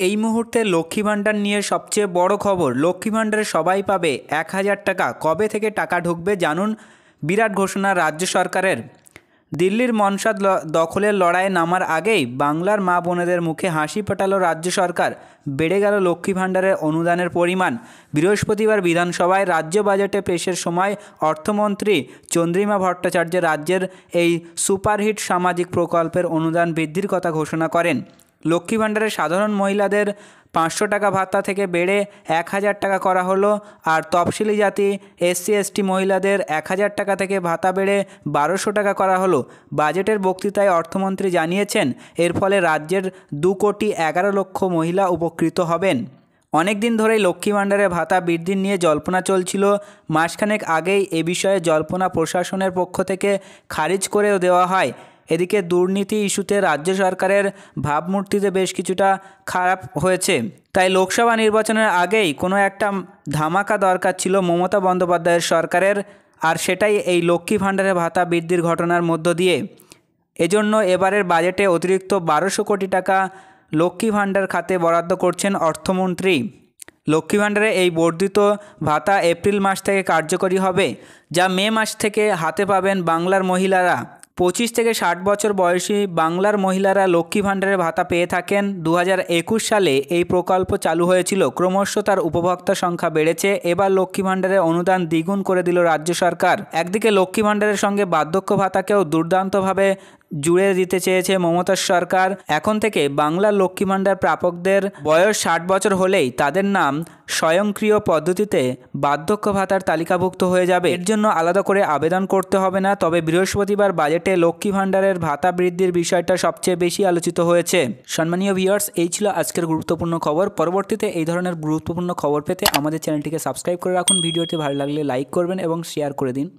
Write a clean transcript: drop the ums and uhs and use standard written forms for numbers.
এই মুহূর্তে লক্ষ্মী ভাণ্ডার নিয়ে সবচেয়ে বড় খবর। লক্ষ্মী ভাণ্ডারে সবাই পাবে ১,০০০ টাকা। কবে থেকে টাকা ঢুকবে জানুন। বিরাট ঘোষণা রাজ্য সরকারের। দিল্লির মনসাদ দখলের লড়াইয়ে নামার আগেই বাংলার মা বোনেদের মুখে হাসি ফোটালো রাজ্য সরকার। বেড়ে গেল লক্ষ্মী ভাণ্ডারের অনুদানের পরিমাণ। বৃহস্পতিবার বিধানসভায় রাজ্য বাজেটে পেশের সময় অর্থমন্ত্রী চন্দ্রিমা ভট্টাচার্য রাজ্যের এই সুপারহিট সামাজিক প্রকল্পের অনুদান বৃদ্ধির কথা ঘোষণা করেন। লক্ষ্মী ভাণ্ডারে সাধারণ মহিলাদের ৫০০ টাকা ভাতা থেকে বেড়ে ১,০০০ টাকা করা হলো। আর তফসিলি জাতি SC/ST মহিলাদের ১,০০০ টাকা থেকে ভাতা বেড়ে ১,২০০ টাকা করা হলো। বাজেটের বক্তৃতায় অর্থমন্ত্রী জানিয়েছেন, এর ফলে রাজ্যের ২,১১,০০,০০০ মহিলা উপকৃত হবেন। অনেক দিন ধরেই লক্ষ্মী ভাণ্ডারের ভাতা বৃদ্ধি নিয়ে জল্পনা চলছিল। মাসখানেক আগেই এ বিষয়ে জল্পনা প্রশাসনের পক্ষ থেকে খারিজ করেও দেওয়া হয়। এদিকে দুর্নীতি ইস্যুতে রাজ্য সরকারের ভাবমূর্তিতে বেশ কিছুটা খারাপ হয়েছে। তাই লোকসভা নির্বাচনের আগেই কোনো একটা ধামাকা দরকার ছিল মমতা বন্দ্যোপাধ্যায়ের সরকারের, আর সেটাই এই লক্ষ্মী ভাণ্ডারের ভাতা বৃদ্ধির ঘটনার মধ্য দিয়ে। এজন্য এবারের বাজেটে অতিরিক্ত ১,২০০ কোটি টাকা লক্ষ্মী ভাণ্ডার খাতে বরাদ্দ করছেন অর্থমন্ত্রী। লক্ষ্মী ভাণ্ডারে এই বর্ধিত ভাতা এপ্রিল মাস থেকে কার্যকরী হবে, যা মে মাস থেকে হাতে পাবেন বাংলার মহিলারা। ২৫ থেকে ৬০ বছর বয়সী বাংলার মহিলারা লক্ষ্মী ভাণ্ডারের ভাতা পেয়ে থাকেন। ২০২১ সালে এই প্রকল্প চালু হয়েছিল। ক্রমশ তার উপভোক্তা সংখ্যা বেড়েছে। এবার লক্ষ্মী ভাণ্ডারের অনুদান দ্বিগুণ করে দিল রাজ্য সরকার। একদিকে লক্ষ্মী ভাণ্ডারের সঙ্গে বার্ধক্য ভাতাকেও দুর্দান্তভাবে জুড়ে দিতে চেয়েছে মমতার সরকার। এখন থেকে বাংলার লক্ষ্মী ভাণ্ডার প্রাপকদের বয়স ৬০ বছর হলেই তাদের নাম স্বয়ংক্রিয় পদ্ধতিতে বার্ধক্য ভাতার তালিকাভুক্ত হয়ে যাবে। এর জন্য আলাদা করে আবেদন করতে হবে না। তবে বৃহস্পতিবার বাজেটে লক্ষ্মী ভাণ্ডারের ভাতা বৃদ্ধির বিষয়টা সবচেয়ে বেশি আলোচিত হয়েছে। সম্মানীয় ভিউয়ার্স, এই ছিল আজকের গুরুত্বপূর্ণ খবর। পরবর্তীতে এই ধরনের গুরুত্বপূর্ণ খবর পেতে আমাদের চ্যানেলটিকে সাবস্ক্রাইব করে রাখুন। ভিডিওটি ভালো লাগলে লাইক করবেন এবং শেয়ার করে দিন।